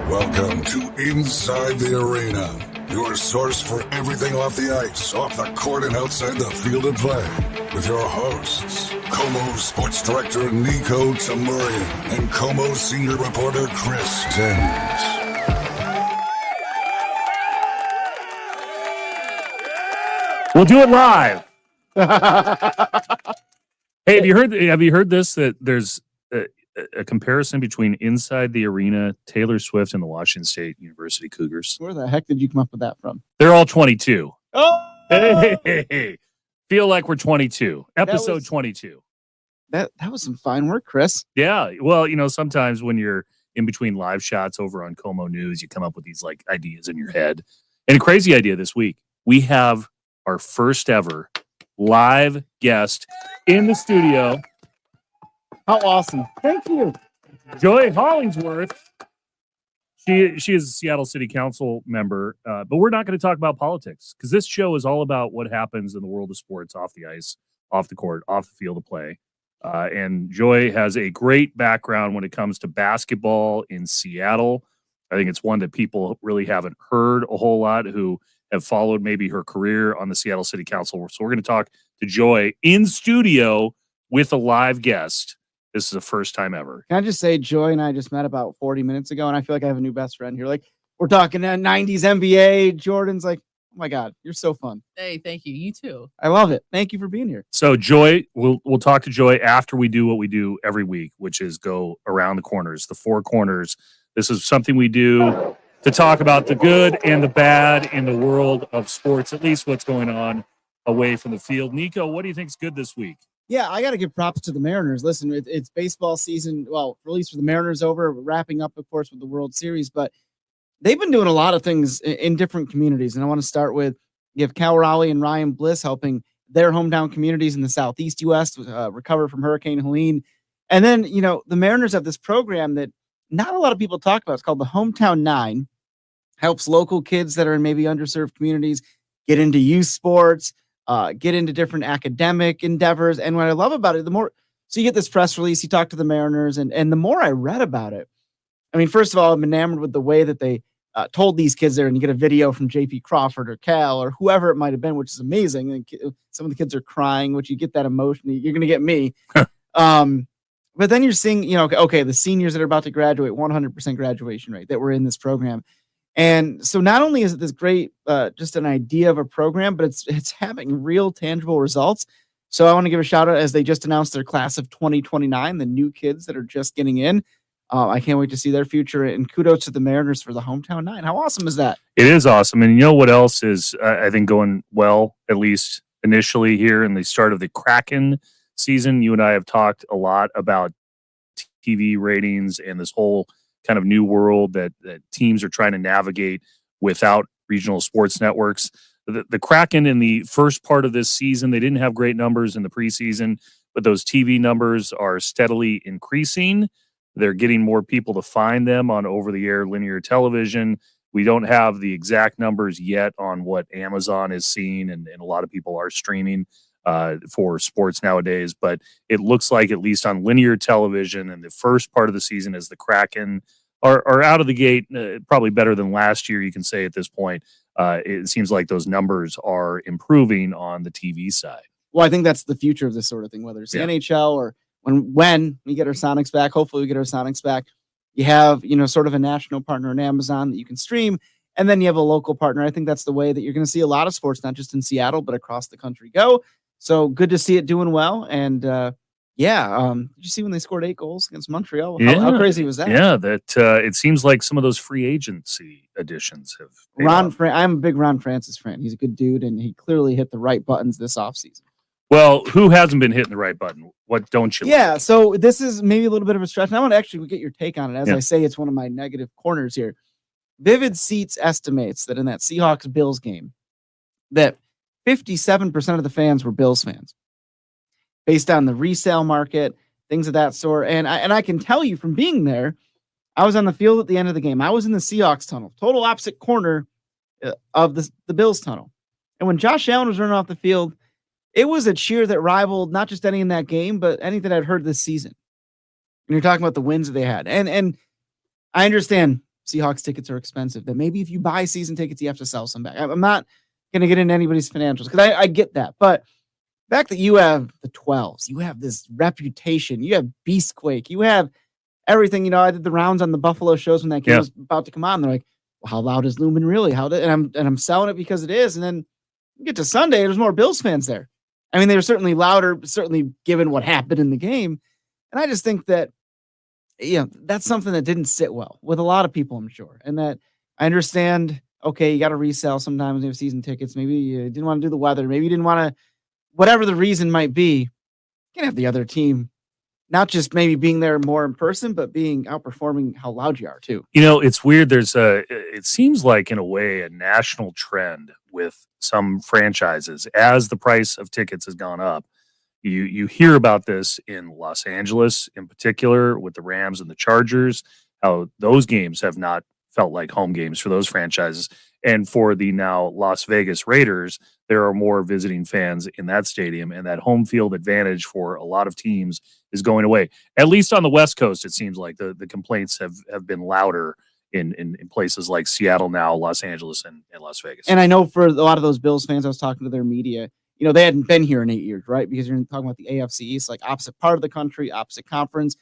Welcome to Inside the Arena, your source for everything off the ice, off the court, and outside the field of play. With your hosts, KOMO Sports Director Niko Tamurian and KOMO Senior Reporter Chris Timms. We'll do it live. Hey, have you heard this? That there's a comparison between Inside the Arena, Taylor Swift, and the Washington State University Cougars. Where the heck did you come up with that from? They're all 22. Oh, Hey. Feel like we're 22. Episode 22. That was some fine work, Chris. Yeah. Well, sometimes when you're in between live shots over on KOMO News, you come up with these like ideas in your head. And a crazy idea this week. We have our first ever live guest in the studio. How awesome. Thank you. Joy Hollingsworth. She is a Seattle City Council member, but we're not going to talk about politics because this show is all about what happens in the world of sports off the ice, off the court, off the field of play. And Joy has a great background when it comes to basketball in Seattle. I think it's one that people really haven't heard a whole lot who have followed maybe her career on the Seattle City Council. So we're going to talk to Joy in studio with a live guest. This is the first time ever. Can I just say, Joy and I just met about 40 minutes ago, and I feel like I have a new best friend here. Like, we're talking 90s NBA. Jordan's like, oh my God, you're so fun. Hey, thank you. You too. I love it. Thank you for being here. So Joy, we'll talk to Joy after we do what we do every week, which is go around the corners, the four corners. This is something we do to talk about the good and the bad in the world of sports, at least what's going on away from the field. Niko, what do you think is good this week? Yeah, I got to give props to the Mariners. Listen, it's baseball season. Well, at least for the Mariners over, wrapping up, of course, with the World Series. But they've been doing a lot of things in different communities. And I want to start with, you have Cal Raleigh and Ryan Bliss helping their hometown communities in the Southeast U.S. Recover from Hurricane Helene. And then, the Mariners have this program that not a lot of people talk about. It's called the Hometown 9. Helps local kids that are in maybe underserved communities get into youth sports, get into different academic endeavors. And what I love about it, so you get this press release, you talk to the Mariners, and the more I read about it, I mean, first of all, I'm enamored with the way that they told these kids there, and you get a video from JP Crawford or Cal or whoever it might have been, which is amazing. And some of the kids are crying, which you get that emotion. You're going to get me. But then you're seeing, the seniors that are about to graduate, 100% graduation rate that were in this program. And so not only is it this great, just an idea of a program, but it's having real tangible results. So I want to give a shout out as they just announced their class of 2029, the new kids that are just getting in. I can't wait to see their future, and kudos to the Mariners for the Hometown 9. How awesome is that? It is awesome. And you know what else is, I think, going well, at least initially here in the start of the Kraken season? You and I have talked a lot about TV ratings and this whole kind of new world that teams are trying to navigate without regional sports networks. The Kraken in the first part of this season, they didn't have great numbers in the preseason, but those TV numbers are steadily increasing. They're getting more people to find them on over-the-air linear television. We don't have the exact numbers yet on what Amazon is seeing, and a lot of people are streaming for sports nowadays, but it looks like, at least on linear television in the first part of the season, as the Kraken are out of the gate, probably better than last year, you can say at this point. It seems like those numbers are improving on the TV side. Well, I think that's the future of this sort of thing, whether it's the NHL or when we get our Sonics back. Hopefully we get our Sonics back. You have, sort of a national partner in Amazon that you can stream, and then you have a local partner. I think that's the way that you're going to see a lot of sports, not just in Seattle, but across the country go. So good to see it doing well. And did you see when they scored 8 goals against Montreal? How crazy was that? Yeah, it seems like some of those free agency additions have. I'm a big Ron Francis fan. He's a good dude, and he clearly hit the right buttons this offseason. Well, who hasn't been hitting the right button? What don't you like? So this is maybe a little bit of a stretch. And I want to actually get your take on it. As I say, it's one of my negative corners here. Vivid Seats estimates that in that Seahawks-Bills game, that 57% of the fans were Bills fans, based on the resale market, things of that sort. And I can tell you from being there, I was on the field at the end of the game. I was in the Seahawks tunnel, total opposite corner of the Bills tunnel. And when Josh Allen was running off the field, it was a cheer that rivaled not just any in that game, but anything I'd heard this season. you're talking about the wins that they had. And I understand Seahawks tickets are expensive. That maybe if you buy season tickets, you have to sell some back. I'm not going to get into anybody's financials because I get that. But the fact that you have the 12s, you have this reputation, you have Beastquake, you have everything. I did the rounds on the Buffalo shows when that game was about to come on. They're like, well, how loud is Lumen really? And I'm selling it because it is. And then you get to Sunday, there's more Bills fans there. I mean, they were certainly louder, certainly given what happened in the game. And I just think that, that's something that didn't sit well with a lot of people, I'm sure. And that I understand, okay, you got to resell sometimes when you have season tickets. Maybe you didn't want to do the weather. Maybe you didn't want to, whatever the reason might be, you can have the other team not just maybe being there more in person, but being outperforming how loud you are too. It's weird. It seems like in a way a national trend with some franchises as the price of tickets has gone up. You hear about this in Los Angeles in particular with the Rams and the Chargers, how those games have not felt like home games for those franchises. And for the now Las Vegas Raiders, there are more visiting fans in that stadium, and that home field advantage for a lot of teams is going away. At least on the West Coast, it seems like the complaints have been louder in places like Seattle now, Los Angeles, and Las Vegas. And I know for a lot of those Bills fans, I was talking to their media, they hadn't been here in 8 years, right? Because you're talking about the AFC East, like opposite part of the country, opposite conference.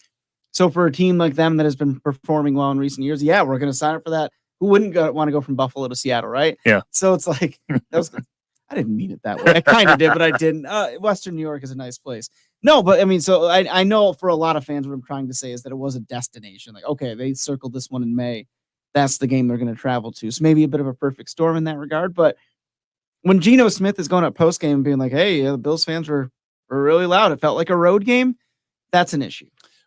So for a team like them that has been performing well in recent years, we're going to sign up for that. Who wouldn't want to go from Buffalo to Seattle, right? Yeah. So it's like, I didn't mean it that way. I kind of did, but I didn't. Western New York is a nice place. No, but I mean, so I know for a lot of fans, what I'm trying to say is that it was a destination. Like, okay, they circled this one in May. That's the game they're going to travel to. So maybe a bit of a perfect storm in that regard. But when Geno Smith is going up post game and being like, hey, the Bills fans were really loud, it felt like a road game. That's an issue.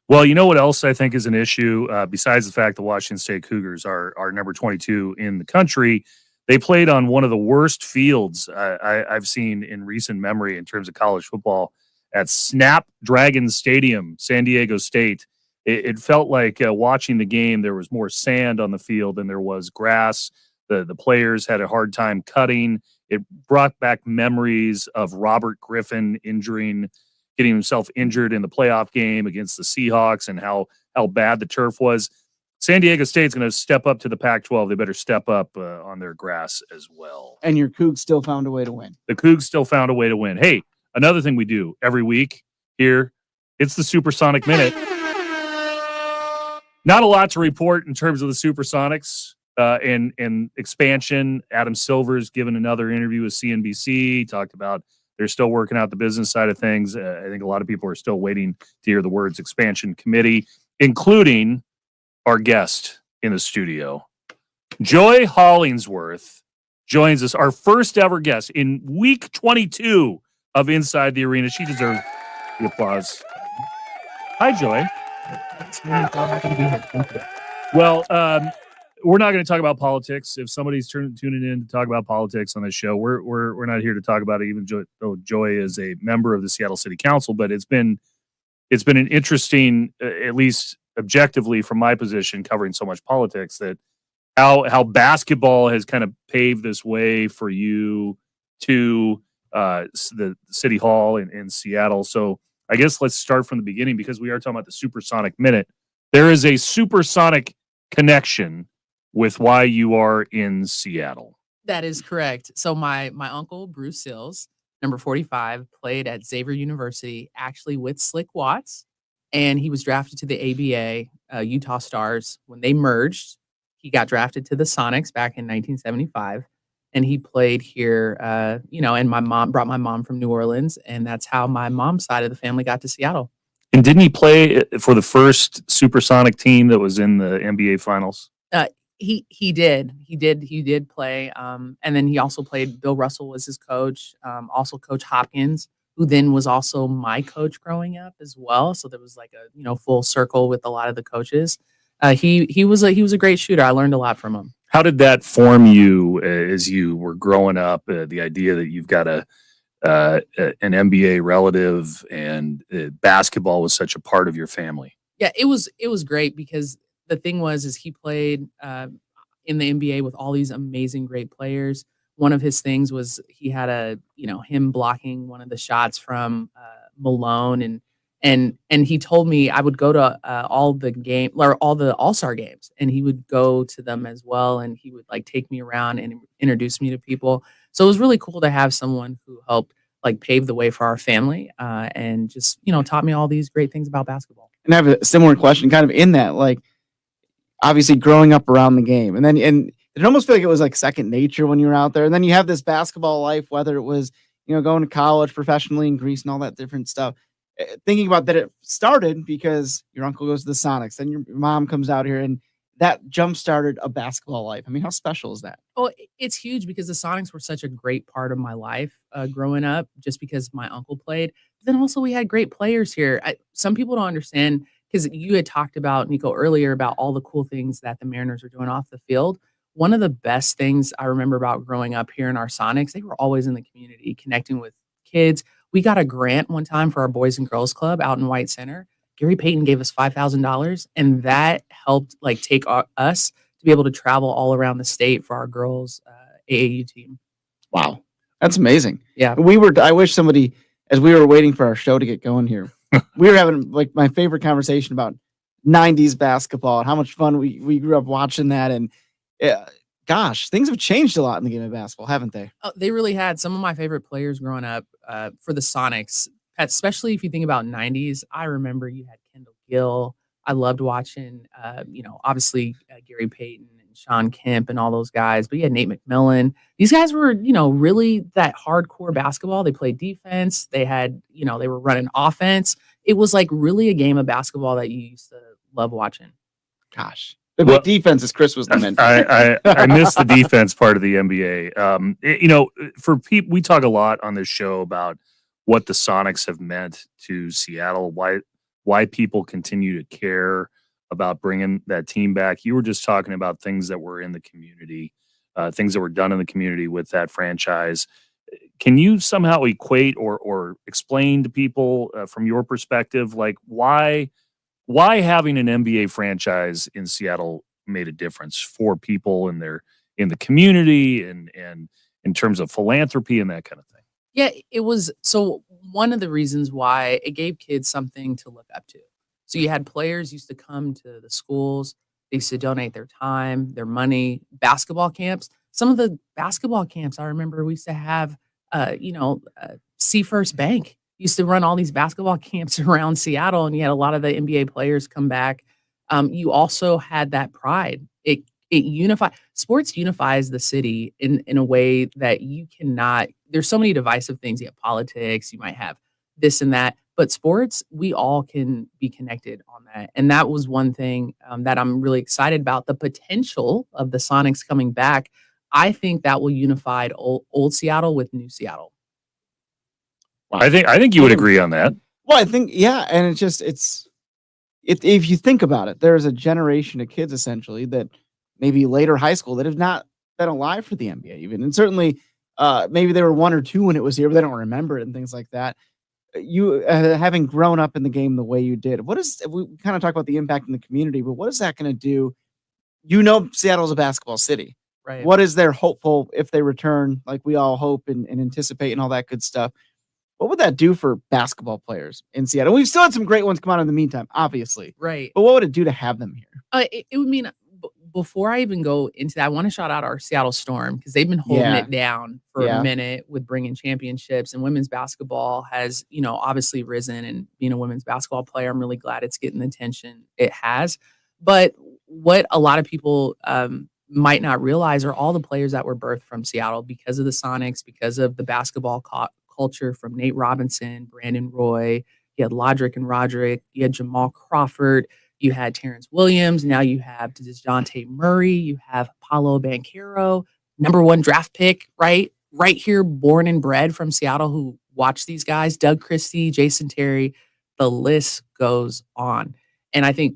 Well, you know what else I think is an issue, besides the fact the Washington State Cougars are number 22 in the country. They played on one of the worst fields I've seen in recent memory in terms of college football at Snapdragon Stadium, San Diego State. It felt like watching the game, there was more sand on the field than there was grass. The players had a hard time cutting. It brought back memories of Robert Griffin getting himself injured in the playoff game against the Seahawks and how bad the turf was. San Diego State's going to step up to the Pac-12. They better step up on their grass as well. And your Cougs still found a way to win. The Cougs still found a way to win. Hey, another thing we do every week here, it's the Supersonic Minute. Not a lot to report in terms of the Supersonics and expansion. Adam Silver's given another interview with CNBC, talked about they're still working out the business side of things. I think a lot of people are still waiting to hear the words expansion committee, including our guest in the studio. Joy Hollingsworth joins us, our first ever guest in week 22 of Inside the Arena. She deserves the applause. Hi, Joy. Well, we're not going to talk about politics. If somebody's tuning in to talk about politics on this show, we're not here to talk about it, even though Joy is a member of the Seattle City Council. But it's been an interesting, at least objectively from my position, covering so much politics, that how basketball has kind of paved this way for you to the City Hall in Seattle. So I guess let's start from the beginning, because we are talking about the Supersonic Minute. There is a supersonic connection with why you are in Seattle. That is correct. So my uncle, Bruce Sills, number 45, played at Xavier University, actually with Slick Watts, and he was drafted to the ABA, Utah Stars. When they merged, he got drafted to the Sonics back in 1975, and he played here, and my mom brought my mom from New Orleans, and that's how my mom's side of the family got to Seattle. And didn't he play for the first Supersonic team that was in the NBA Finals? He did play, and then he also played. Bill Russell was his coach, also Coach Hopkins, who then was also my coach growing up as well. So there was like a full circle with a lot of the coaches. He was a great shooter. I learned a lot from him. How did that form you as you were growing up? The idea that you've got an NBA relative and basketball was such a part of your family. Yeah, it was great, because the thing is he played in the NBA with all these amazing, great players. One of his things was he had him blocking one of the shots from Malone, And he told me I would go to all the game or all the All-Star games, and he would go to them as well, and he would like take me around and introduce me to people. So it was really cool to have someone who helped like pave the way for our family, and just taught me all these great things about basketball. And I have a similar question, kind of in that, like obviously growing up around the game, and it almost feel like it was like second nature when you were out there, and then you have this basketball life, whether it was going to college professionally in Greece and all that different stuff. Thinking about that, it started because your uncle goes to the Sonics, then your mom comes out here, and that jump started a basketball life. I mean, how special is that? Oh, it's huge because the Sonics were such a great part of my life growing up, just because my uncle played. But then also we had great players here. Some people don't understand because you had talked about, Niko, earlier about all the cool things that the Mariners are doing off the field. One of the best things I remember about growing up here in our Sonics, they were always in the community connecting with kids. We got a grant one time for our Boys and Girls Club out in White Center. Gary Payton gave us $5,000, and that helped like take us to be able to travel all around the state for our girls AAU team. Wow, that's amazing. Yeah, I wish somebody, as we were waiting for our show to get going here, we were having like my favorite conversation about '90s basketball and how much fun we grew up watching that. And gosh, things have changed a lot in the game of basketball, haven't they? oh, they really had some of my favorite players growing up for the Sonics, especially if you think about '90s. I remember you had Kendall Gill. I loved watching, obviously Gary Payton and Sean Kemp and all those guys, but you had Nate McMillan. These guys were, really that hardcore basketball. They played defense. They had, they were running offense. It was like really a game of basketball that you used to love watching. Gosh. The defense, as Chris was lamenting. I miss the defense part of the NBA. For people, we talk a lot on this show about what the Sonics have meant to Seattle, why people continue to care about bringing that team back. You were just talking about things that were in the community, things that were done in the community with that franchise. Can you somehow equate or explain to people from your perspective, like why having an NBA franchise in Seattle made a difference for people in the community and in terms of philanthropy and that kind of thing? Yeah, it was. So one of the reasons why it gave kids something to look up to. So you had players used to come to the schools. They used to donate their time, their money, basketball camps. Some of the basketball camps I remember we used to have, Seafirst Bank used to run all these basketball camps around Seattle, and you had a lot of the NBA players come back. You also had that pride. Sports unifies the city in a way that you cannot. There's so many divisive things. You have politics, you might have this and that, but sports, we all can be connected on that. And that was one thing that I'm really excited about. The potential of the Sonics coming back, I think that will unify old Seattle with new Seattle. I think you would agree on that. Well, I think, yeah. And if you think about it, there's a generation of kids essentially that maybe later high school that have not been alive for the NBA even. And certainly maybe they were 1 or 2 when it was here, but they don't remember it and things like that. You having grown up in the game the way you did, we kind of talk about the impact in the community, but what is that going to do? Seattle's a basketball city. Right. What is their hopeful if they return, like we all hope and anticipate and all that good stuff? What would that do for basketball players in Seattle? We've still had some great ones come out in the meantime, obviously. Right. But what would it do to have them here? It would mean, before I even go into that, I want to shout out our Seattle Storm because they've been holding it down for a minute with bringing championships, and women's basketball has, obviously risen. And being a women's basketball player, I'm really glad it's getting the attention it has. But what a lot of people might not realize are all the players that were birthed from Seattle because of the Sonics, because of the basketball culture, from Nate Robinson, Brandon Roy. You had Lodrick and Roderick. You had Jamal Crawford. You had Terrence Williams. Now you have DeJounte Murray. You have Paolo Banchero, #1 draft pick, right here, born and bred from Seattle, who watched these guys. Doug Christie, Jason Terry. The list goes on. And I think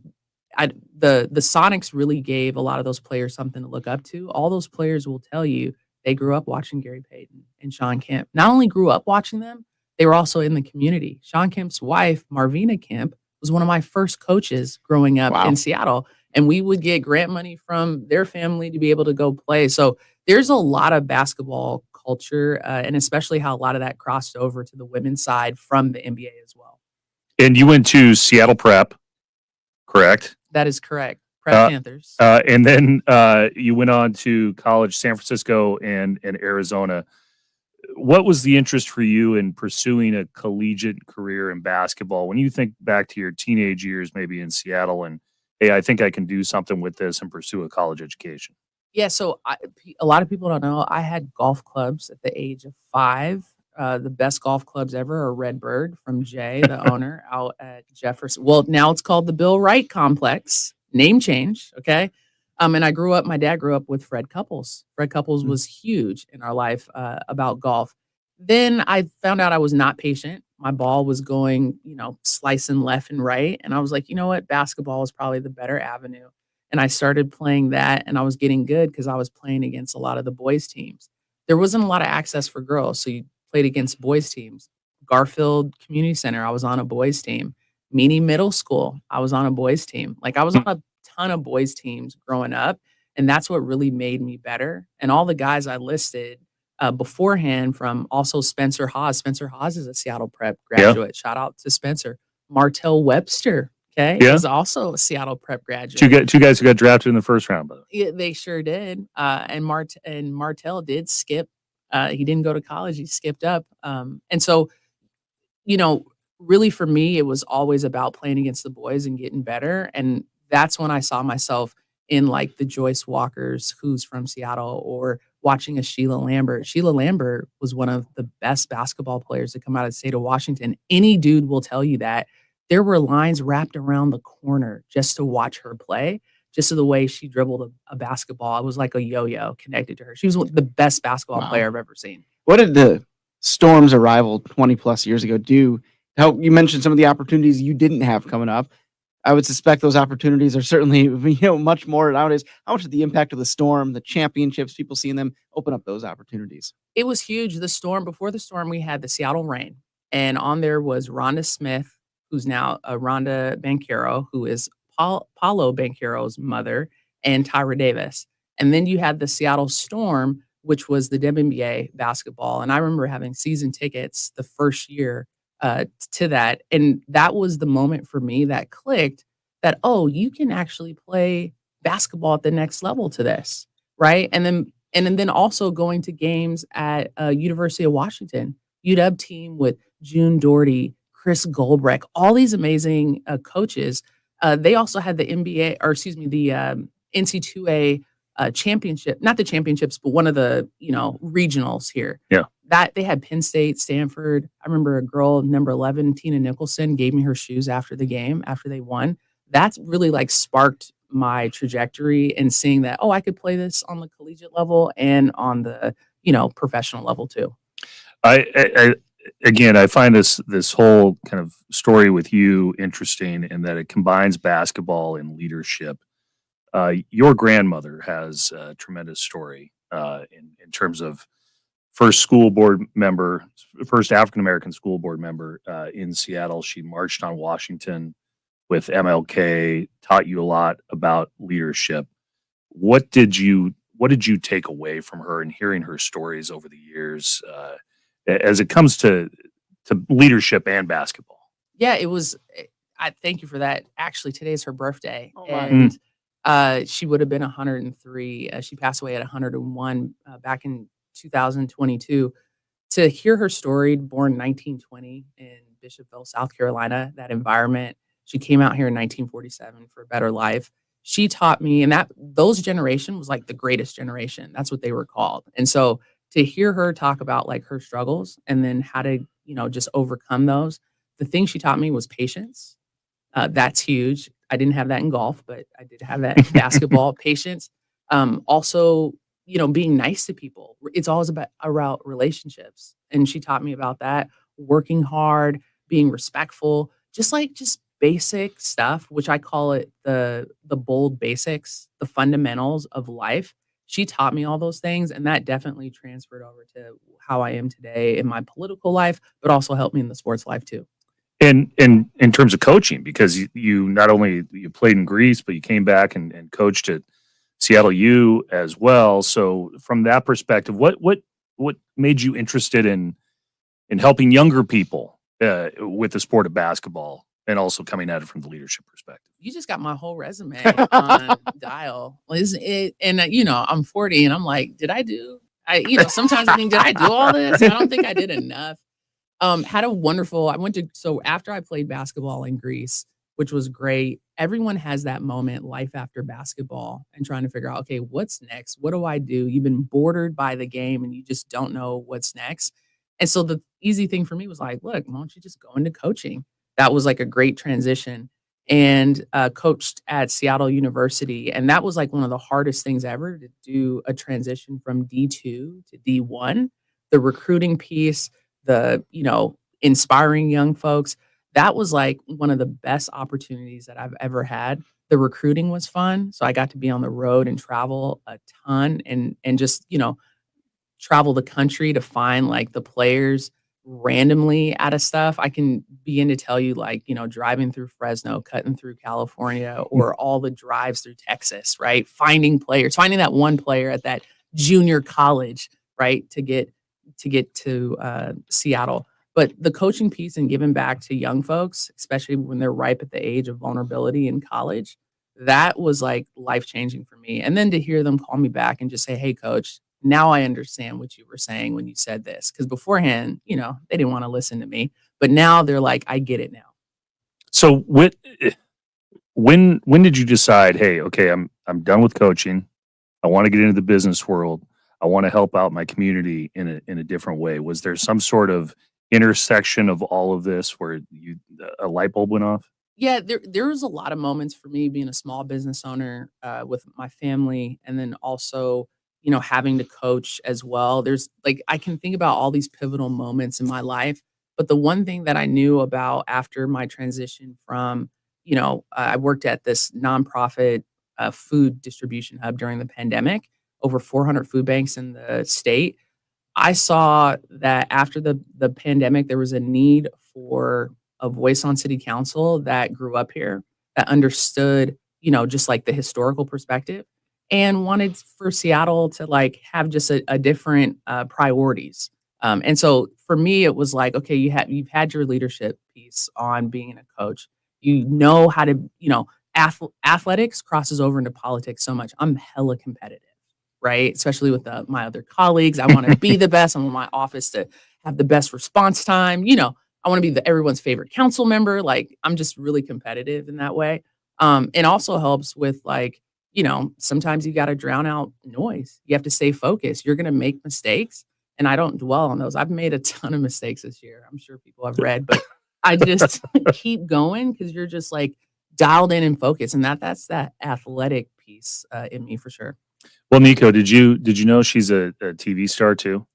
the Sonics really gave a lot of those players something to look up to. All those players will tell you they grew up watching Gary Payton and Sean Kemp. Not only grew up watching them, they were also in the community. Sean Kemp's wife, Marvina Kemp, was one of my first coaches growing up in Seattle. And we would get grant money from their family to be able to go play. So there's a lot of basketball culture, and especially how a lot of that crossed over to the women's side from the NBA as well. And you went to Seattle Prep, correct? That is correct. Prep Panthers. And then you went on to college, San Francisco and Arizona. What was the interest for you in pursuing a collegiate career in basketball? When you think back to your teenage years, maybe in Seattle, and hey, I think I can do something with this and pursue a college education. Yeah, so a lot of people don't know I had golf clubs at the age of 5. The best golf clubs ever are Redbird from Jay, the owner, out at Jefferson. Well, now it's called the Bill Wright Complex. Name change, okay? And my dad grew up with Fred Couples. Fred Couples was huge in our life about golf. Then I found out I was not patient. My ball was going, slicing left and right. And I was like, you know what? Basketball is probably the better avenue. And I started playing that, and I was getting good because I was playing against a lot of the boys' teams. There wasn't a lot of access for girls, so you played against boys' teams. Garfield Community Center, I was on a boys' team. Meany Middle School, I was on a boys' team. Like, I was on a ton of boys' teams growing up, and that's what really made me better. And all the guys I listed beforehand, from also Spencer Haas. Spencer Haas is a Seattle Prep graduate. Yeah. Shout out to Spencer. Martell Webster, is also a Seattle Prep graduate. Two guys who got drafted in the first round, by the way. Yeah, they sure did. And Martell did skip. He didn't go to college. He skipped up. And so, really for me, it was always about playing against the boys and getting better. And that's when I saw myself in like the Joyce Walkers, who's from Seattle, or watching a Sheila Lambert. Sheila Lambert was one of the best basketball players to come out of the state of Washington. Any dude will tell you that. There were lines wrapped around the corner just to watch her play, just to the way she dribbled a basketball. It was like a yo-yo connected to her. She was the best basketball player I've ever seen. What did the Storm's arrival 20 plus years ago do? How you mentioned some of the opportunities you didn't have coming up. I would suspect those opportunities are certainly, much more nowadays. How much of the impact of the Storm, the championships, people seeing them open up those opportunities? It was huge. The Storm, before the Storm, we had the Seattle Reign, and on there was Rhonda Smith, who's now Rhonda Banchero, who is Paulo Banchero's mother, and Tyra Davis. And then you had the Seattle Storm, which was the WNBA basketball. And I remember having season tickets the first year to that. And that was the moment for me that clicked that, you can actually play basketball at the next level to this, right? And then also going to games at University of Washington, UW team with June Doherty, Chris Goldbrecht, all these amazing coaches. They also had the the NC2A championship, not the championships, but one of the, regionals here. Yeah. That they had Penn State, Stanford. I remember a girl, number 11, Tina Nicholson, gave me her shoes after the game, after they won. That's really like sparked my trajectory in seeing that, I could play this on the collegiate level and on the, professional level too. I find this whole kind of story with you interesting in that it combines basketball and leadership. Your grandmother has a tremendous story in terms of first African-American school board member in Seattle. She marched on Washington with MLK, taught you a lot about leadership. What did you take away from her and hearing her stories over the years as it comes to leadership and basketball? Yeah, it was. I thank you for that. Actually, today's her birthday, and she would have been 103. She passed away at 101 back in 2022. To hear her story, born 1920 in Bishopville, South Carolina, that environment. She came out here in 1947 for a better life. She taught me, and those generation was like the greatest generation. That's what they were called. And so to hear her talk about like her struggles and then how to, just overcome those, the thing she taught me was patience. That's huge. I didn't have that in golf, but I did have that in basketball. Patience. Also, being nice to people. It's always about relationships. And she taught me about that, working hard, being respectful, just basic stuff, which I call it the bold basics, the fundamentals of life. She taught me all those things, and that definitely transferred over to how I am today in my political life, but also helped me in the sports life too. And in terms of coaching, because you not only you played in Greece, but you came back and coached at Seattle U as well. So from that perspective, what made you interested in helping younger people with the sport of basketball? and also coming at it from the leadership perspective. You just got my whole resume on dial. Isn't it? And I'm 40 and I'm like, sometimes I think, did I do all this? I don't think I did enough. Had a wonderful, so after I played basketball in Greece, which was great, everyone has that moment, life after basketball, and trying to figure out, okay, what's next? What do I do? You've been bordered by the game and you just don't know what's next. And so the easy thing for me was like, look, why don't you just go into coaching? That was like a great transition, and coached at Seattle University. And that was like one of the hardest things ever, to do a transition from D2 to D1, the recruiting piece, the, inspiring young folks. That was like one of the best opportunities that I've ever had. The recruiting was fun. So I got to be on the road and travel a ton, and just, travel the country to find like the players randomly out of stuff. I can begin to tell you, like, driving through Fresno, cutting through California, or all the drives through Texas, right? Finding players, finding that one player at that junior college, right? To get to Seattle. But the coaching piece and giving back to young folks, especially when they're ripe at the age of vulnerability in college, that was like life-changing for me. And then to hear them call me back and just say, hey, coach, now I understand what you were saying when you said this. Because beforehand, they didn't want to listen to me. But now they're like, I get it now. So when did you decide, hey, okay, I'm done with coaching. I want to get into the business world. I want to help out my community in a different way. Was there some sort of intersection of all of this where a light bulb went off? Yeah, there was a lot of moments for me being a small business owner with my family, and then also, having to coach as well. There's like, I can think about all these pivotal moments in my life, but the one thing that I knew about after my transition from, I worked at this nonprofit food distribution hub during the pandemic, over 400 food banks in the state. I saw that after the pandemic, there was a need for a voice on city council that grew up here, that understood, just like the historical perspective, and wanted for Seattle to like have just a different priorities. And so for me, it was like, okay, you've had your leadership piece on being a coach. You know how to, athletics crosses over into politics so much. I'm hella competitive, right? Especially with my other colleagues. I want to be the best. I want my office to have the best response time. I want to be everyone's favorite council member. Like, I'm just really competitive in that way. And also helps with like, sometimes you got to drown out noise. You have to stay focused. You're going to make mistakes. And I don't dwell on those. I've made a ton of mistakes this year. I'm sure people have read, but I just keep going because you're just like dialed in and focused. And that's that athletic piece in me for sure. Well, Niko, did you know she's a TV star too?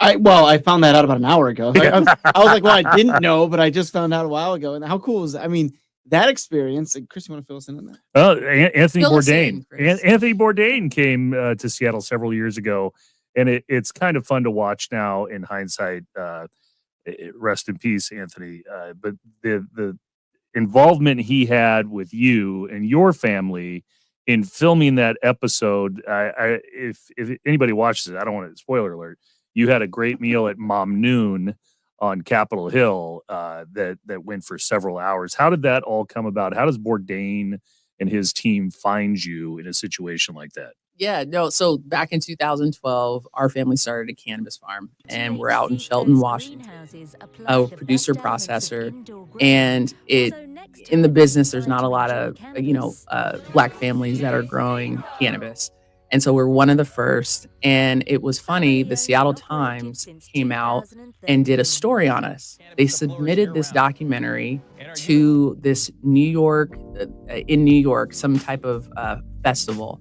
I found that out about an hour ago. I was like, well, I didn't know, but I just found out a while ago. And how cool is that? I mean, that experience. Chris, you want to fill us in on that? Oh, Anthony Bourdain. Anthony Bourdain came to Seattle several years ago, and it's kind of fun to watch now in hindsight. Rest in peace, Anthony. But the involvement he had with you and your family in filming that episode, if anybody watches it, I don't want to spoiler alert. You had a great meal at Mom Noon on Capitol Hill that went for several hours. How did that all come about? How does Bourdain and his team find you in a situation like that? Yeah, no. So back in 2012, our family started a cannabis farm, and we're out in Shelton, Washington, a producer processor, and in the business, there's not a lot of Black families that are growing cannabis. And so we're one of the first. And it was funny, the Seattle Times came out and did a story on us. They submitted this documentary to this in New York, some type of festival.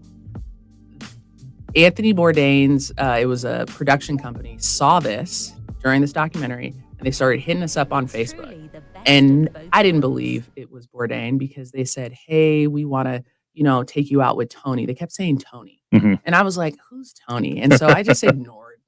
Anthony Bourdain's, it was a production company, saw this during this documentary, and they started hitting us up on Facebook. And I didn't believe it was Bourdain because they said, hey, we want to, take you out with Tony. They kept saying Tony. Mm-hmm. And I was like, who's Tony? And so I just ignored,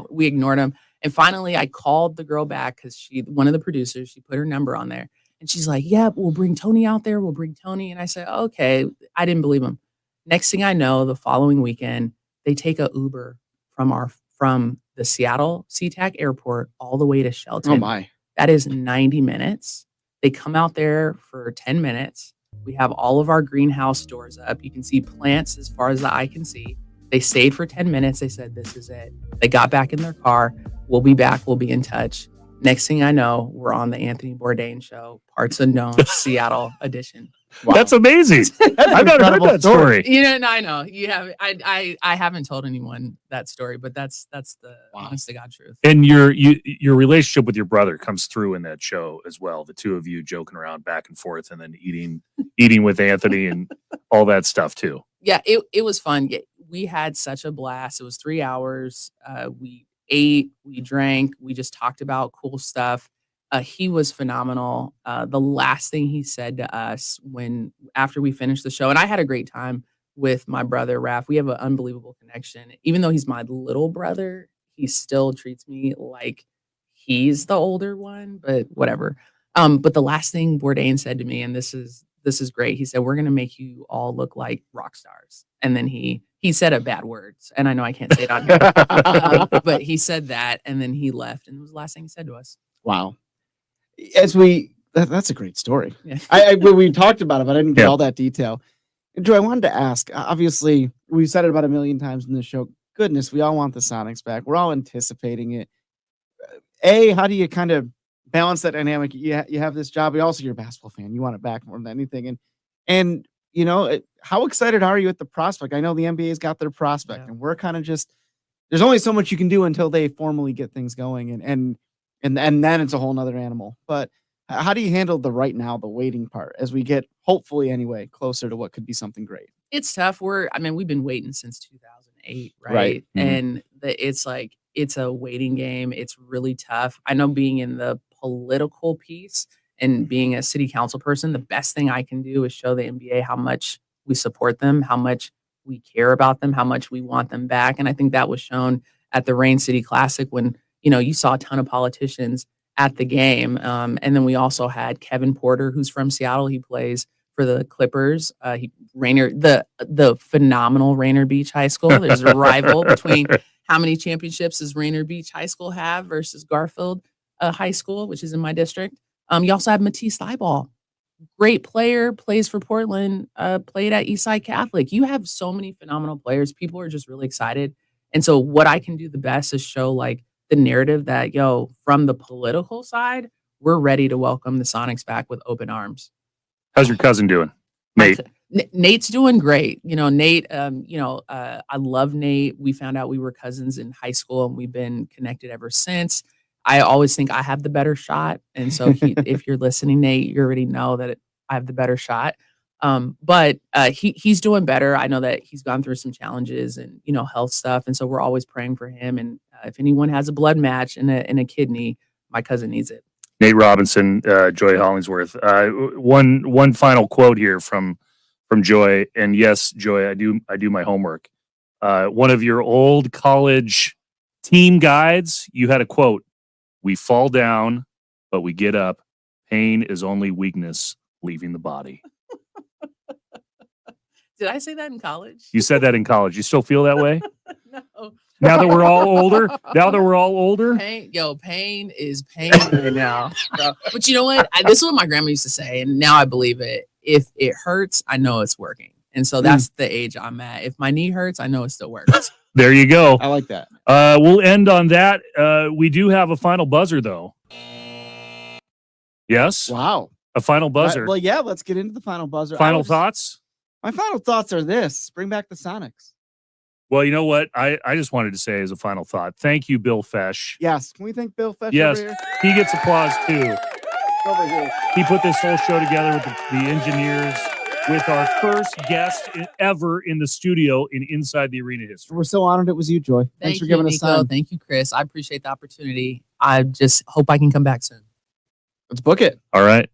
we ignored him. And finally I called the girl back because one of the producers, she put her number on there. And she's like, yeah, we'll bring Tony out there. We'll bring Tony. And I said, okay. I didn't believe him. Next thing I know, the following weekend, they take a Uber from the Seattle SeaTac airport all the way to Shelton. Oh my. That is 90 minutes. They come out there for 10 minutes. We have all of our greenhouse doors up. You can see plants as far as the eye can see. They stayed for 10 minutes. They said, this is it. They got back in their car. We'll be back. We'll be in touch. Next thing I know, we're on the Anthony Bourdain show, Parts Unknown, Seattle edition. Wow. That's amazing. I've never heard that story. I know you have. I haven't told anyone that story, but that's the honest to God truth. And your relationship with your brother comes through in that show as well. The two of you joking around back and forth, and then eating with Anthony and all that stuff too. Yeah, it was fun. We had such a blast. It was 3 hours. We ate, we drank, we just talked about cool stuff. He was phenomenal. The last thing he said to us after we finished the show, and I had a great time with my brother, Raph. We have an unbelievable connection. Even though he's my little brother, he still treats me like he's the older one, but whatever. But the last thing Bourdain said to me, and this is great. He said, we're going to make you all look like rock stars. And then he said a bad words, and I know I can't say it on here, but he said that, and then he left, and it was the last thing he said to us. Wow. That's a great story. Yeah. We talked about it, but I didn't get all that detail. And Joy, I wanted to ask, obviously, we've said it about 1 million times in the show. Goodness, we all want the Sonics back. We're all anticipating it. How do you kind of balance that dynamic? You have this job, but also you're a basketball fan. You want it back more than anything. And you know, how excited are you at the prospect? I know the NBA's got their prospect, and we're kind of there's only so much you can do until they formally get things going, and then it's a whole nother animal. But how do you handle the right now, the waiting part, as we get, hopefully anyway, closer to what could be something great? It's tough. We've been waiting since 2008, Right. Mm-hmm. And it's a waiting game. It's really tough. I know, being in the political piece and being a city council person, the best thing I can do is show the NBA how much we support them, how much we care about them, how much we want them back. And I think that was shown at the Rain City Classic when, you saw a ton of politicians at the game. And then we also had Kevin Porter, who's from Seattle. He plays for the Clippers. The phenomenal Rainier Beach High School. There's a rival between how many championships does Rainier Beach High School have versus Garfield High School, which is in my district. You also have Matisse Thibault, great player, plays for Portland, played at Eastside Catholic. You have so many phenomenal players. People are just really excited. And so what I can do the best is show the narrative that, from the political side, we're ready to welcome the Sonics back with open arms. How's your cousin doing, Nate? Nate's doing great. Nate, I love Nate. We found out we were cousins in high school, and we've been connected ever since. I always think I have the better shot. And so if you're listening, Nate, you already know that I have the better shot. But he's doing better. I know that he's gone through some challenges and, health stuff. And so we're always praying for him. And if anyone has a blood match and a kidney, my cousin needs it. Nate Robinson, Joy Hollingsworth. One final quote here from Joy. And yes, Joy, I do my homework. One of your old college team guides, you had a quote: "We fall down, but we get up. Pain is only weakness leaving the body." Did I say that in college? You said that in college. You still feel that way? No. Now that we're all older? Pain is pain right now. But you know what? This is what my grandma used to say, and now I believe it. If it hurts, I know it's working. And so that's the age I'm at. If my knee hurts, I know it still works. There you go. I like that. We'll end on that. We do have a final buzzer, though. Yes? Wow. A final buzzer. Well, yeah, let's get into the final buzzer. Final thoughts? My final thoughts are this: bring back the Sonics. Well, you know what? I just wanted to say as a final thought, thank you, Bill Fesh. Yes. Can we thank Bill Fesh? Yes. Over here? He gets applause, too. Over here. He put this whole show together with the engineers, with our first guest ever in the studio in Inside the Arena history. We're so honored it was you, Joy. Thanks for giving us Niko. time. Thank you, Chris. I appreciate the opportunity. I just hope I can come back soon. Let's book it. All right.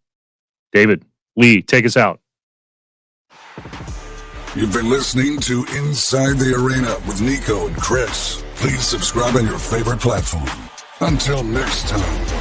David, Lee, take us out. You've been listening to Inside the Arena with Niko and Chris. Please subscribe on your favorite platform. Until next time.